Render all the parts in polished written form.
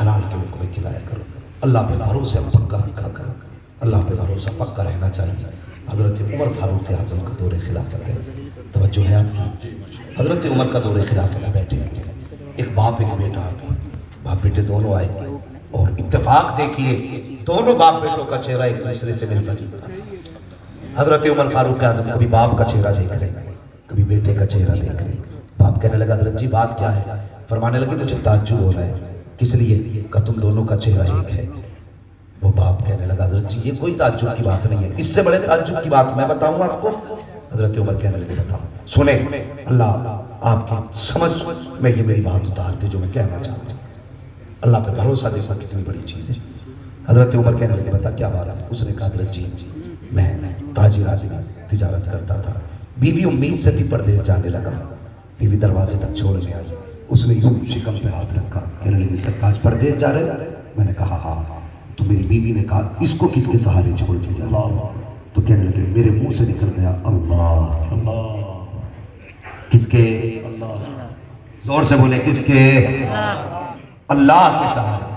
حلال کے لقمے کھلایا کرو، اللہ پہ بھروسہ پکا رکھا کرو، اللہ پہ بھروسہ پکا رہنا چاہیے۔ حضرت عمر فاروق اعظم کا دور خلافت ہے، توجہ ہے آپ کی؟ حضرت عمر کا دور خلافت ہے، بیٹھے ہوئے ایک باپ ایک بیٹا آ گئے، باپ بیٹے دونوں آئے اور اتفاق دیکھیے دونوں باپ بیٹوں کا چہرہ ایک دوسرے سے ملتا جلتا تھا۔ حضرت عمر فاروق اعظم کبھی باپ کا چہرہ دیکھ رہے ہیں، کبھی بیٹے کا چہرہ دیکھ رہے ہیں۔ باپ کہنے لگا حضرت جی بات کیا ہے؟ فرمانے لگے مجھے تعجب ہو رہا ہے، کس لیے؟ کہ تم دونوں کا چہرہ ایک ہے۔ وہ باپ کہنے لگا حضرت جی یہ کوئی تعجب کی بات نہیں ہے، اس سے بڑے تعجب کی بات میں بتاؤں آپ کو۔ حضرت عمر کہنے لگے بتاؤ۔ سنیں، اللہ آپ کی سمجھ میں یہ میری بات اتارتے جو میں کہنا چاہتا ہوں، اللہ پہ بھروسہ دیکھنا کتنی بڑی چیز ہے۔ حضرت عمر کہنے لگے بتا کیا بات ہے؟ اس نے کہا حضرت جی میں تاجر آدمی تجارت کرتا تھا، بیوی امید سے تھی پردیس جانے لگا، بیوی دروازے تک چھوڑنے آئی، اس نے یوں شکم پہ ہاتھ رکھا، کہنے لگی سرتاج پردیس جا رہے؟ میں نے کہا ہاں۔ تو میری بیوی نے کہا اس کو کس کے سہارے چھوڑ کے جا رہا؟ تو کہنے لگے میرے منہ سے نکل گیا اللہ۔ کس کے؟ زور سے بولے کس کے؟ اللہ کے سہارے۔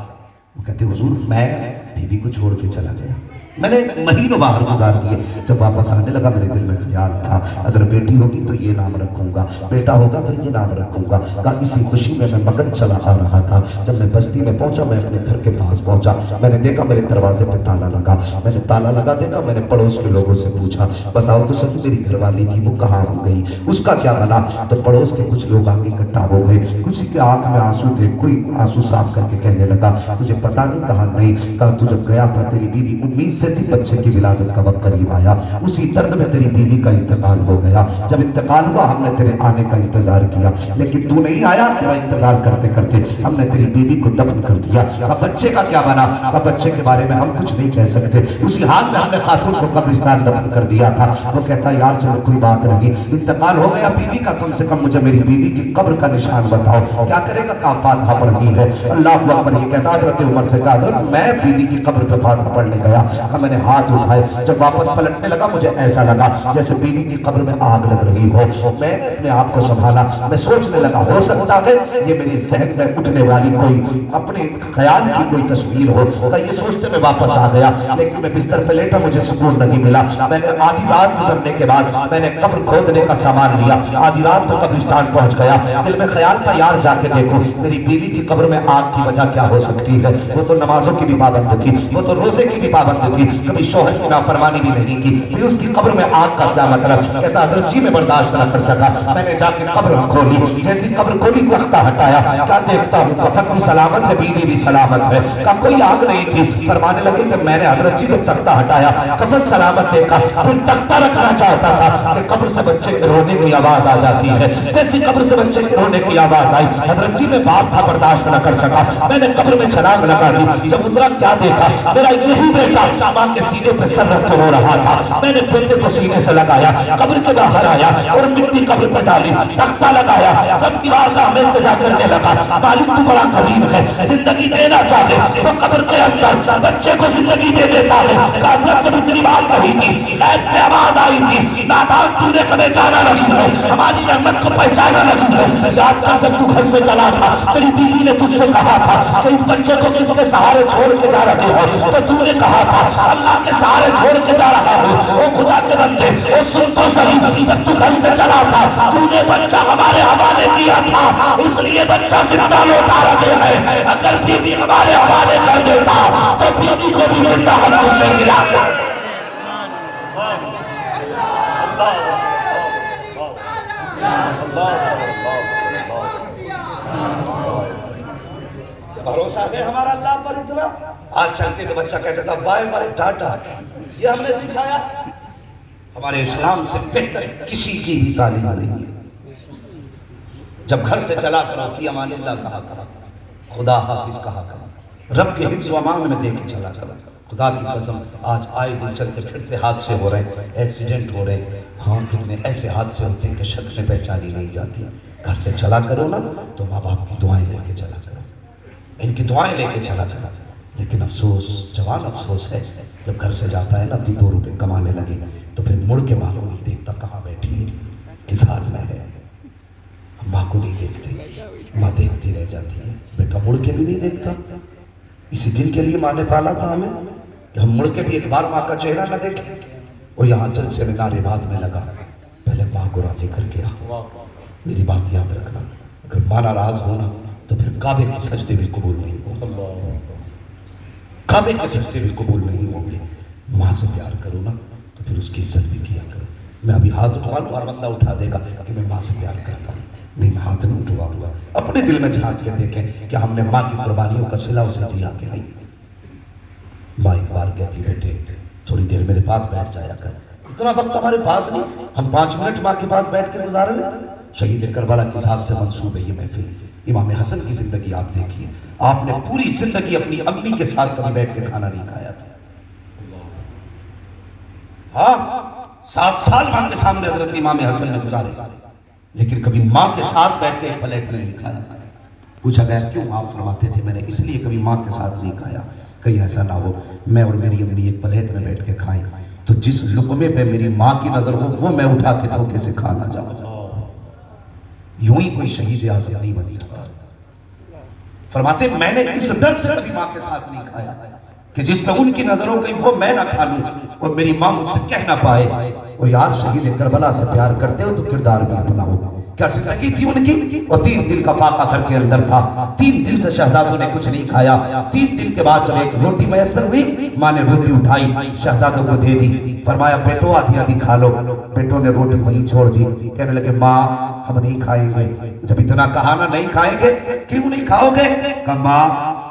وہ کہتے حضور میں بیوی کو چھوڑ کے چلا گیا، میں نے مہینوں باہر گزار دیے، جب واپس آنے لگا میرے دل میں خیال تھا اگر بیٹی ہوگی تو یہ نام رکھوں گا، بیٹا ہوگا تو یہ نام رکھوں گا۔ کہا اسی خوشی میں مگن چلا آ رہا تھا، جب میں بستی میں پہنچا میں اپنے گھر کے پاس پہنچا، میں نے دیکھا میرے دروازے پہ تالا لگا، میں نے تالا لگا دیکھا، میں نے پڑوس کے لوگوں سے پوچھا بتاؤ تو صحیح میری گھر والی تھی وہ کہاں ہو گئی، اس کا کیا بنا؟ تو پڑوس کے کچھ لوگ آگے اکٹھا ہو گئے، کسی کے آنکھ میں آنسو تھے، کوئی آنسو صاف کر کے کہنے لگا تجھے پتہ نہیں؟ کہا نہیں۔ کہا تو جب گیا تھا تیری بیوی امید سے تھی بچے کی ولادت کا وقت قریب آیا، اسی درد میں تیری بیوی کا انتقال ہو گیا، جب انتقال ہوا ہم نے تیرے آنے کا انتظار کیا لیکن تو نہیں آیا، تیرا انتظار کرتے کرتے ہم نے تیری بیوی کو دفن کر دیا۔ کہا بچے کا کیا بنا؟ کہا بچے کے بارے میں ہم کچھ نہیں کہہ سکتے، اسی حال میں ہم نے خاتون کو قبرستان دفن کر دیا تھا۔ وہ کہتا یار چلو کوئی بات نہیں، انتقال ہو گیا بیوی کا، کم سے کم مجھے میری بیوی کی قبر کا نشان بتاؤ، کیا کرے گا؟ کہا فاتحہ پڑھنی ہے۔ اللہ اکبر یہ کہتا حضرت عمر سے کہا حضرت میں بیوی کی قبر پہ فاتحہ پڑھنے گیا، کہا میں نے ہاتھ اٹھائے، جب واپس پلٹنے لگا مجھے ایسا لگا جیسے بیوی کی قبر میں آگ لگ رہی ہو، میں نے اپنے آپ کو سنبھالا، میں سوچنے لگا ہو سکتا ہے یہ میری ذہن میں اٹھنے والی کوئی اپنے خیال کی کوئی تصویر ہو، یہ سوچتے میں واپس آ گیا، لیکن میں بستر پہ لیٹا مجھے سکون نہیں ملا۔ میں نے آدھی رات گزرنے کے بعد میں نے قبر کھودنے کا سامان لیا، آدھی رات کو قبرستان پہنچ گیا، دل میں خیال تھا یار جا کے دیکھو میری بیوی کی قبر میں آگ کی وجہ کیا ہو سکتی ہے، وہ تو نمازوں کی بھی پابند تھی، وہ تو روزے کی بھی پابند تھی، کبھی شوہر کی نافرمانی بھی نہیں کی، پھر اس کی قبر میں آگ کا کیا مطلب؟ کہتا حضرت جی میں برداشت نہ کر سکا، میں نے جا کے قبر کھولی، جیسی قبر کھولی تختہ ہٹایا، کیا دیکھتا ہوں کفن بھی سلامت ہے بیوی بھی سلامت ہے، کہا کوئی آگ نہیں تھی۔ فرمانے لگے کہ میں نے حضرت جی جب تختہ ہٹایا کفن سلامت دیکھا، پھر تختہ رکھنا چاہتا تھا کہ قبر سے بچے کے رونے کی آواز آ جاتی ہے، جیسی قبر سے بچے کے رونے کی آواز آئی حضرت جی میں باپ تھا برداشت نہ کر سکا، میں نے قبر میں چھلانگ لگا دی، جب اترا کیا دیکھا میرا یہی بیٹا ماں کے سینے پہ سر رکھ کے رو رہا تھا، میں نے بیٹے کو سینے سے لگایا، قبر کے باہر آیا اور مٹی قبر پہ ڈالی، تختہ لگایا، رب کی بارگاہ میں التجا کرنے لگا مالک تو بڑا کریم ہے، زندگی دینا چاہے تو قبر کے اندر بچے کو زندگی دے دیتا ہے۔ حضرت جب اتنی بات کہی تھی غیب سے آواز آئی تھی نادان تو نے کبھی جانا نہیں ہے، ہماری رحمت کو پہچانا نہیں ہے، یاد کر جب تو گھر سے چلا تھا تیری بیوی نے تجھ سے کہا تھا کہ اس بچے کو کس کے سہارے چھوڑ کے جا رہے ہو، تو تو نے کہا تھا اللہ کے سہارے چھوڑ کے جا رہا ہو، او خدا کے بندے او سن تو صحیح، جب تو گھر سے چلا تھا تو نے بچہ ہمارے حوالے کیا تھا، اس لیے بچہ زندہ لوٹا رہے ہیں، اگر بیوی ہمارے حوالے کر دیتا تو بیوی کو بھی زندہ ہم اس سے ملا کر بھروسہ ہے ہمارا اللہ پر اتنا۔ آج چلتے تو بچہ کہتا تھا بائے بائے ٹاٹا، یہ ہم نے سکھایا، ہمارے اسلام سے بہتر کسی کی بھی تعلیم نہیں ہے۔ جب گھر سے چلا کرا فی امان اللہ کہا کرا، خدا حافظ کہا کرا، رب کے حفظ و امان میں دے کے چلا کرا۔ خدا کی قسم آج آئے دن چلتے پھرتے حادثے ہو رہے ہیں، ایکسیڈنٹ ہو رہے ہیں، ہاں کتنے ایسے حادثے ہوتے ہیں کہ شکلیں پہچانی نہیں جاتی۔ گھر سے چلا کرو نا تو ماں باپ کی دعائیں لے کے چلا کرو، ان کی دعائیں لے کے چلا کرو، لیکن افسوس جوان افسوس ہے جب گھر سے جاتا ہے نا 2 روپے کمانے لگے تو پھر مڑ کے ماں کو نہیں دیکھتا کہاں بیٹھی ہے کس حال میں ہے، ماں کو نہیں دیکھتے، ماں دیکھتی رہ جاتی ہے، بیٹا مڑ کے بھی نہیں دیکھتا اسی دن کے لیے ماں نے پالا تھا ہمیں کہ ہم مڑ کے بھی ایک بار ماں کا چہرہ نہ دیکھیں. اور یہاں جلسے میں نعرے بات میں لگا پہلے ماں کو راضی کر کے آ. میری بات یاد رکھنا, اگر ماں ناراض ہونا تو پھر کعبے کے سجدے بھی قبول نہیں ہوں گے. کعبے کے سجدے بھی قبول نہیں ہوں گے. ماں سے پیار کرو نا تو پھر اس کی عزت بھی کیا کرو. میں ابھی ہاتھ اٹھوا لوں اور بندہ اٹھا دے گا کہ میں ماں سے پیار کرتا ہوں. نہیں, میں ہاتھ نہیں اٹھواؤں گا. اپنے دل میں جھانک کے دیکھیں کہ ہم نے ماں کی قربانیوں کا صلہ اسے دیا کہ نہیں. ماں ایک بار کہتی بیٹے تھوڑی دیر میرے پاس بیٹھ جایا کر. اتنا وقت ہمارے پاس نہیں, ہم 5 منٹ ماں کے پاس بیٹھ کے گزار لیں. شہید کربلا کی ذات سے منسوب ہے یہ محفل. امام حسن کی زندگی آپ دیکھیے, آپ نے پوری زندگی اپنی امی کے ساتھ کبھی بیٹھ کے کھانا نہیں کھایا تھا. ہاں 7 سال ماں کے سامنے حضرت امام حسن نے گزارے, لیکن کبھی ماں کے ساتھ بیٹھ کے ایک پلیٹ میں نہیں کھایا. پوچھا گیا کیوں؟ آپ فرماتے تھے میں نے اس لیے کبھی ماں کے ساتھ نہیں کھایا, کہیں ایسا نہ ہو میں اور میری امی ایک پلیٹ میں بیٹھ کے کھائیں تو جس لقمے پہ میری ماں کی نظر ہو وہ میں اٹھا کے دھوکے سے کھا نہ جاؤں. یوں ہی کوئی شہید اعظم نہیں بن جاتا. فرماتے میں نے اس ڈر سے کبھی ماں کے ساتھ نہیں کھایا کہ جس پہ ان کی نظر ہو کہیں وہ میں نہ کھا لوں اور میری ماں مجھ سے کہہ نہ پائے. اور یار شہید کربلا سے پیار کرتے ہو تو کردار بھی اپنا ہوگا. کیا زندگی تھی ان کی, اور 3 دن کا فاقہ گھر کے اندر تھا. 3 دن سے شہزادوں نے کچھ نہیں کھایا. 3 دن کے بعد جب ایک روٹی میسر ہوئی, ماں نے روٹی اٹھائی شہزادوں کو دے دی. فرمایا بیٹو آدھی آدھی کھا لو. بیٹوں نے روٹی وہیں چھوڑ دی. کہنے لگے ماں ہم نہیں کھائیں گے. جب اتنا کہا نا نہیں کھائیں گے, کیوں نہیں کھاؤ گے؟ کہا ماں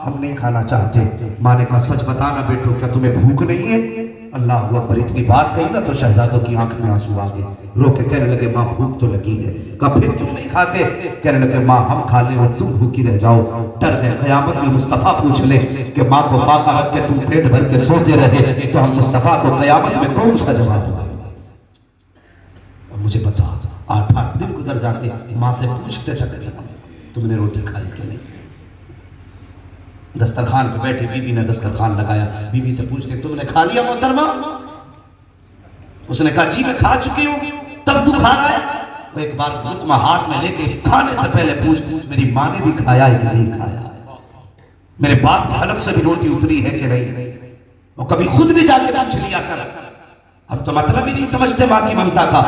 ہم نہیں کھانا چاہتے. ماں نے کہا سچ بتانا بیٹو کیا تمہیں بھوک نہیں ہے؟ اللہ اکبر, اتنی بات کہی نا تو شہزادوں کی آنکھ میں آنسو آ گئے. رو کے کہنے لگے ماں بھوک تو لگی ہے. کہا پھر کیوں نہیں کھاتے؟ کہنے لگے ماں ہم کھا لیں اور تم بھوکی رہ جاؤ. ڈر گئے قیامت میں مصطفیٰ پوچھ لے کہ ماں کو فاقہ رکھ کے تم پیٹ بھر کے سوتے رہے تو ہم مصطفیٰ کو قیامت میں کون سا جواب دیں گے؟ اور مجھے بتا 8 دن گزر جاتے, ماں سے پوچھتے تک تم نے روٹی کھائی کہ نہیں. دسترخوان پہ بیٹھے, بیوی نے دسترخوان لگایا. بیوی سے پوچھتے تم نے کھا لیا محترمہ؟ اس نے کہا جی میں کھا چکی ہوں. تب تو کھا رہا ہے؟ وہ ایک بار لقمہ ہاتھ میں لے کے کھانے سے پہلے پوچھ میری ماں نے بھی کھایا ہے کہ نہیں کھایا, میرے باپ کے حلق سے بھی روٹی اتری ہے کہ نہیں. وہ کبھی خود بھی جا کے پوچھ لیا کر. ہم تو مطلب ہی نہیں سمجھتے ماں کی ممتا کا,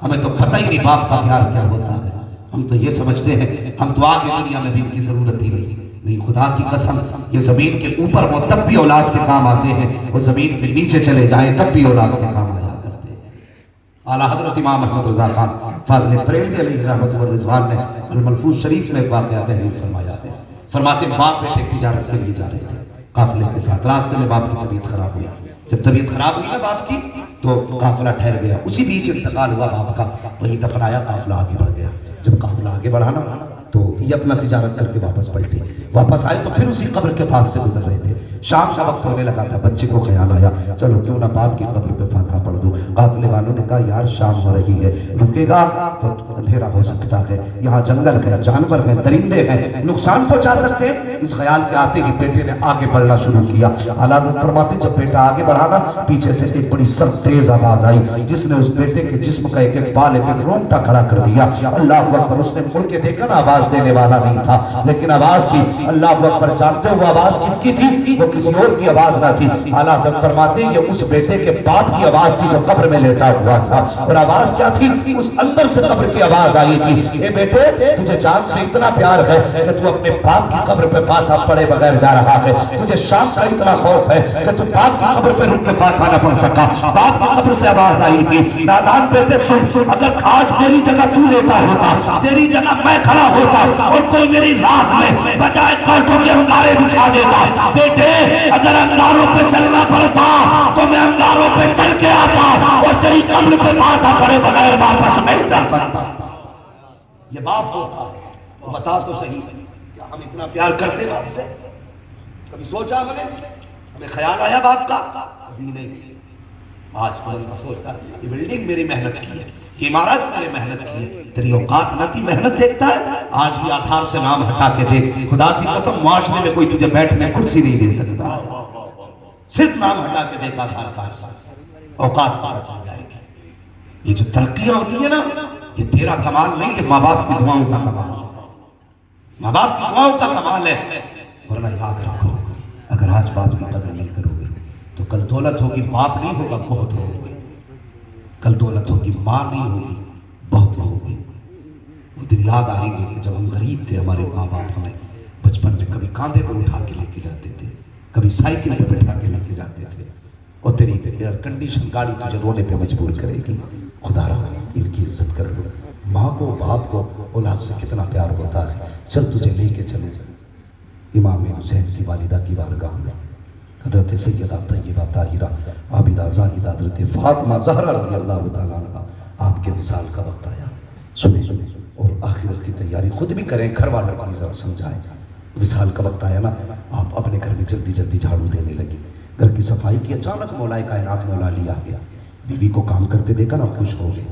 ہمیں تو پتہ ہی نہیں باپ کا پیار کیا ہوتا ہے. ہم تو یہ سمجھتے ہیں ہم تو آگے دنیا میں بھی ان کی ضرورت ہی نہیں. نہیں, خدا کی قسم یہ زمین کے اوپر ہو تب بھی اولاد کے کام آتے ہیں, وہ زمین کے نیچے چلے جائیں تب بھی اولاد کے کام آیا کرتے ہیں. اعلیٰ حضرت امام احمد رضا خان فاضل بریلوی علیہ رحمۃ و رضوان نے الملفوظ شریف میں ایک واقعہ تحریر فرمایا ہے. فرماتے باپ بیٹے تجارت کے لیے جا رہے تھے قافلے کے ساتھ. راستے میں باپ کی طبیعت خراب ہوئی. جب طبیعت خراب ہوئی نا باپ کی تو قافلہ ٹھہر گیا. اسی بیچ انتقال ہوا باپ کا, وہی دفنایا, قافلہ آگے بڑھ گیا. جب قافلہ آگے بڑھا نا تو یہ اپنا تجارت کر کے واپس پلٹے. واپس آئے تو پھر اسی قبر کے پاس سے گزر رہے تھے. شام کا وقت ہونے لگا تھا. بچے کو خیال آیا چلو کیوں نہ باپ کی قبر پہ فاتحہ پڑھ دو. قافلے والوں نے کہا یار شام ہو رہی ہے, رکے گا تو اندھیرا ہو سکتا ہے, یہاں جنگل ہے, جانور ہیں, درندے ہیں, نقصان پہنچا سکتے ہیں. اس خیال کے آتے ہی بیٹے نے آگے بڑھنا شروع کیا. اعلیٰ حضرت فرماتے جب بیٹا آگے بڑھا نا پیچھے سے ایک بڑی سخت تیز آواز آئی جس نے اس بیٹے کے جسم کا ایک ایک بال ایک ایک رونگٹا کھڑا کر دیا. اللہ اکبر, اس نے مڑ کے دیکھا نا آواز دینے والا نہیں تھا لیکن آواز تھی. اللہ اکبر, جانتے ہو آواز کس کی تھی؟ وہ کسی اور کی آواز نہ تھی. اعلیٰ حضرت فرماتے ہیں یہ اس بیٹے کے باپ کی آواز تھی جو قبر میں لیٹا ہوا تھا. اور آواز کیا تھی؟ اس اندر سے قبر کی آواز آئی تھی, اے بیٹے تجھے جان سے اتنا پیار ہے کہ تو اپنے باپ کی قبر پہ فاتحہ پڑھے بغیر جا رہا ہے. تجھے شام کا اتنا خوف ہے کہ تو باپ کی قبر پہ رک کے فاتحہ نہ پڑھ سکا. باپ کی قبر سے آواز آئی تھی, نادان بیٹے سن, اگر آج میری جگہ تو لیتا ہوتا, تیری جگہ میں کھڑا ہوتا اور کوئی میری راہ میں بجائے کانٹوں کے انگارے بچھا دیتا, بیٹے اگر انگاروں پہ چلنا پڑتا تو میں انگاروں پہ چل کے آتا اور تیری قبر پہ فاتحہ پڑھے بغیر واپس نہیں جا سکتا. یہ باپ ہوتا ہے. تو بتا تو صحیح کیا ہم اتنا پیار کرتے باپ سے؟ کبھی سوچا ہم نے, ہمیں خیال آیا باپ کا؟ کبھی نہیں. آج تو میں سوچتا یہ بلڈنگ میری محنت کی ہے, یہ عمارت میری محنت کی ہے, تیری اوقات نہ تھی محنت دیکھتا ہے. آج ہی آدھار سے نام ہٹا کے دے, خدا کی قسم معاشرے میں کوئی تجھے بیٹھنے کرسی نہیں دے سکتا. صرف نام ہٹا کے دیکھ آدھار کارڈ سے, اوقات پتہ چل جائے گی. یہ جو ترقیاں ہوتی ہیں نا یہ تیرا کمال نہیں, یہ ماں باپ کی دعاؤں کا کمال ہے. ماں باپ کی دعاؤں کا کمال ہے. ورنہ یاد رکھو اگر آج باپ کی قدر نہیں کرو گے تو کل دولت ہوگی باپ نہیں ہوگا بہت ہوگی، کل دولت ہوگی ماں نہیں ہوگی بہت ہوگی۔ وہ دن یاد آئیں گے کہ جب ہم غریب تھے، ہمارے ماں باپ ہمیں بچپن میں کبھی کاندھے پہ اٹھا کے لے کے جاتے تھے، کبھی سائیکل پہ بٹھا کے لے کے جاتے تھے، اور تیری ایئر کنڈیشن گاڑی تجھے رونے پہ مجبور کرے گی۔ خدا رہا ان کی عزت کر لو۔ ماں کو باپ کو اولاد سے کتنا پیار ہوتا ہے۔ چل تجھے لے کے چلو امام حسین کی والدہ کی بارگاہ میں، حضرت سیدہ طیبہ طاہرہ عابدہ زاہدہ حضرت فاطمہ زہرا رضی اللہ تعالیٰ عنہ، آپ کے وصال کا وقت آیا۔ سنیں اور آخرت کی تیاری خود بھی کریں، گھر والوں کو بھی ذرا سمجھائیں۔ وصال کا وقت آیا نا، آپ اپنے گھر میں جلدی جلدی جھاڑو دینے لگے، گھر کی صفائی کی۔ اچانک مولا کائنات مولا علی آ گیا، بیوی کو کام کرتے دیکھا نا، خوش ہو گئے،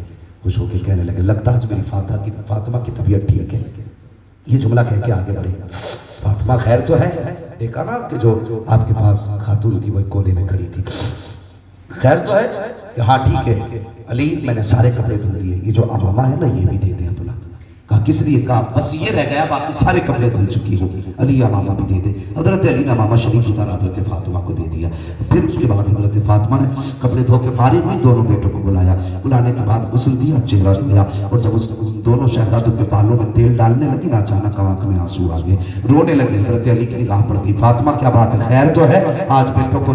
خوش ہو کے کہنے لگے لگتا ہے میری فاطمہ کی طبیعت ٹھیک ہے۔ یہ جملہ کہہ کے آگے بڑھے، فاطمہ خیر تو ہے؟ دیکھا نا کہ جو آپ کے پاس خاتون تھی وہ کونے میں کھڑی تھی، خیر تو ہے؟ کہ ہاں ٹھیک ہے علی، میں نے سارے کپڑے دھل دیے، یہ جو امامہ ہے نا یہ بھی دے دیں اپنا۔ کہا کس لیے؟ کہا بس یہ رہ گیا، باقی سارے کپڑے دھل چکی ہوں، علی امامہ بھی دے دے۔ حضرت علی نے امامہ شریف اتارا، حضرت فاطمہ کو دے دیا۔ پھر اس کے بعد حضرت فاطمہ نے کپڑے دھو کے فارغ ہوئی، دونوں بیٹوں کو بلایا، بلانے کے بعد غسل دیا، چہرہ دھویا، اور جب اس دونوں شہزادوں کے بالوں میں تیل ڈالنے لگی نا، اچانک آنکھ میں آنسو آ گئے، رونے لگے۔ حضرت علی کی نگاہ پڑ گئی، فاطمہ کیا بات ہے، خیر تو ہے؟ آج بیٹوں کو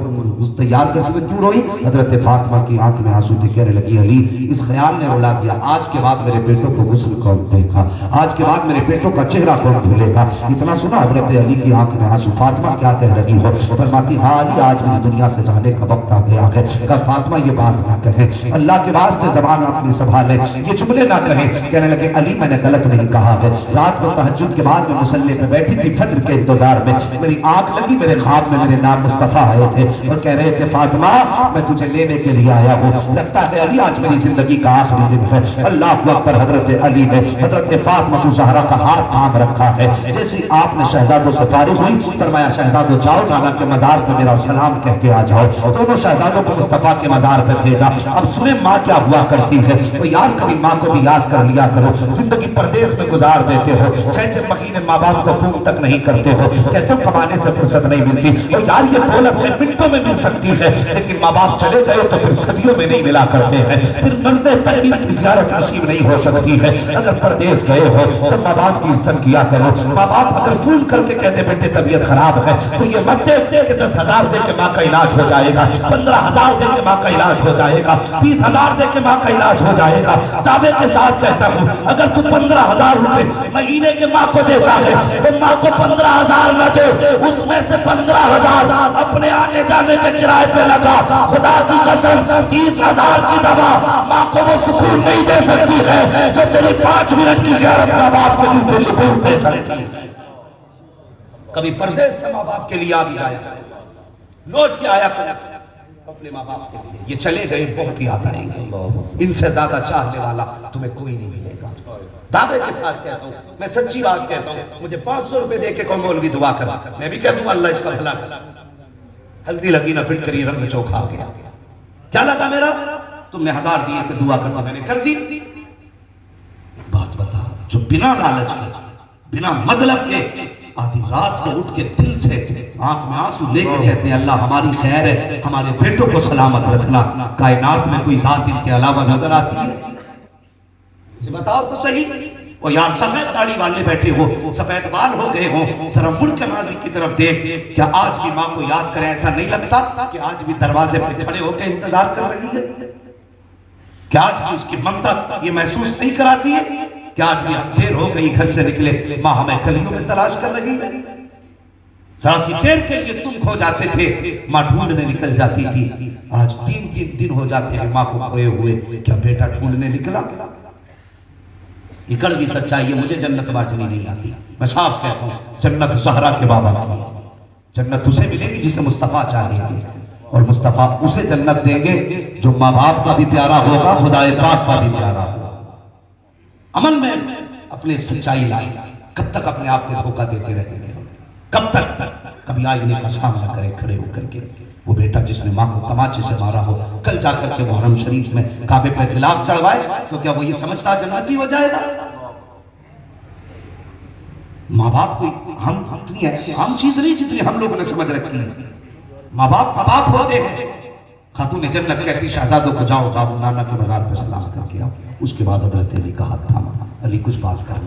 تیار کرتے ہوئے کیوں روئی؟ حضرت فاطمہ کی آنکھ میں آنسو تھے، کہنے لگی علی اس خیال نے رلا دیا، آج کے بعد میرے بیٹوں کو غسل کون دے گا، آج کے بعد میرے بیٹوں کا چہرہ کون دھلے گا۔ اتنا سنا حضرت علی کی آنکھ میں آنسو۔ فاطمہ کیا کہہ رہی ہو؟ فرماتی ہاں علی آج میری دنیا سے جانے کا وقت آ گیا ہے۔ کہ فاطمہ یہ بات نہ کہیں، اللہ کے واسطے زبان اپنی سنبھالے، یہ جملے نہ کہیں۔ کہنے لگے علی میں نے غلط نہیں کہا ہے، رات کو تہجد کے بعد میں مصلی پہ بیٹھی تھی فجر کے انتظار میں، میری آنکھ لگی، میرے خواب میں میرے نام مصطفیٰ آئے تھے اور کہہ رہے تھے فاطمہ میں تجھے لینے کے لیے آیا ہوں، لگتا ہے علی آج میری زندگی کا آخری دن ہے۔ اللہ اکبر۔ حضرت علی نے حضرت فاطمہ زہرا کا ہاتھ تھام رکھا ہے۔ جیسے آپ نے شہزادوں سے فارغ ہوئی، فرمایا شہزادوں جاؤ نانا کے مزار پہ میرا سلام کہہ کے آ جاؤ۔ دونوں شہزادوں کو مصطفیٰ کے مزار پہ بھیجا۔ اب سنیں ماں کیا ہوا کرتی ہے، وہ یار کبھی ماں کو بھی یاد کر لیا کرو، زندگی پردیس میں گزار دیتے ہو، 6 مہینے ماں باپ کو فون تک نہیں کرتے ہو، کہتے ہو کمانے سے فرصت نہیں ملتی۔ وہ یار یہ دولت ہے منٹوں میں مل سکتی ہے، لیکن ماں باپ چلے گئے تو پھر صدیوں میں نہیں ملا کرتے ہیں، پھر مرنے تک ان کی زیارت نصیب نہیں ہو سکتی ہے۔ اگر پردیس گئے ہو تو ماں باپ کی عزت کیا کرو۔ ماں باپ اگر فون کر کے کہتے بیٹے طبیعت خراب ہے تو یہ مت دے کہ 10,000 دے کے ماں کا علاج ہو جائے گا، 15,000 دے کے ماں کا علاج ہو جائے گا، 20,000 دے کے ماں کا علاج ہو جائے گا۔ دعوے کے ساتھ کہتا ہوں اگر تو 15,000 روپے مہینے کے ماں کو دیتا ہے تو ماں کو 15,000 نہ دے، اس میں سے 15,000 اپنے آنے جانے کے کرائے پہ لگا۔ خدا کی قسم 30,000 کی دوا ماں کو وہ سکون نہیں دے سکتی ہے جو تیری 5 منٹ کی زیارت ماں باپ کے دل کو سکون دے سکتی ہے۔ کبھی پردیس سے ماں باپ کے لیے آ بھی جائے، لوٹ کے آیا اپنے ماں باپ کے لیے، یہ چلے گئے بہت یاد آئیں گے، ان سے زیادہ چاہنے والا تمہیں کوئی نہیں ملے گا۔ دعوے کے ساتھ کہتا ہوں، میں سچی بات کہتا ہوں، مجھے 500 روپے دے کے کوئی مولوی دعا کر، میں بھی کہتا ہوں اللہ اس کا بھلا کر۔ ہلدی لگی نہ پھٹ کری رنگ چوکھا آ گیا، کیا لگا میرا؟ تم نے 1000 دیے کہ دعا کرنا، میں نے کر دی۔ ایک بات بتا، جو بنا لالچ کے بنا مطلب کے آدھی رات کو اٹھ کے دل سے آنکھ میں آنسو لے کے کہتے ہیں اللہ ہماری خیر ہے، ہمارے بیٹوں کو سلامت رکھنا، کائنات میں کوئی ذات ان کے علاوہ نظر آتی ہے؟ مجھے بتاؤ تو صحیح۔ اور یار سفید داڑھی والے بیٹھے ہو، سفید بال ہو گئے ہوں، ذرا مڑ کے ماضی کی طرف دیکھ، کیا آج بھی ماں کو یاد کریں؟ ایسا نہیں لگتا کہ آج بھی دروازے پہ کھڑے ہو کے انتظار کر رہی ہے؟ کیا آج بھی اس کی ممتا یہ محسوس نہیں کراتی ہے کہ آج بھی دیر ہو گئی گھر سے نکلے، ماں ہمیں گلیوں میں تلاش کر رہی ہے؟ ذرا سی دیر کے لیے تم کھو جاتے تھے، ماں ڈھونڈنے نکل جاتی تھی، آج 3 دن ہو جاتے ہیں ماں کو کھوئے ہوئے، کیا بیٹا ڈھونڈنے نکلا؟ یہ کڑوی سچائی ہے، مجھے جنت بانٹنی نہیں آتی، میں صاف کہتا ہوں جنت زہرا کے بابا کی، جنت اسے ملے گی جسے مصطفیٰ چاہیں گے، اور مصطفیٰ اسے جنت دیں گے جو ماں باپ کا بھی پیارا ہوگا، خدا پاک کا بھی پیارا ہوگا۔ عمل میں اپنے سچائی لائے، کب تک اپنے آپ کو دھوکہ دیتے رہیں گے؟ کب تک؟ کبھی آئینے کا سامنا کرے کھڑے ہو کر کے، وہ بیٹا جس نے ماں کو تماچے سے مارا ہو، کل جا کر کے وہ حرم شریف میں کعبے پہ خلاف چڑھوائے تو کیا وہ یہ سمجھتا جنتی ہو جائے گا؟ ماں باپ کوئی ہم اتنی عام چیز نہیں جتنی ہم لوگوں نے سمجھ رکھی ہے. ماں باپ ہوتے ہیں. خاتون جنت کہتی شہزادوں کو جاؤ بابو نانا کے مزار پہ سلام کر کے آؤ. اس کے بعد حضرت علی کا ہاتھ تھاما. علی کچھ بات کرنے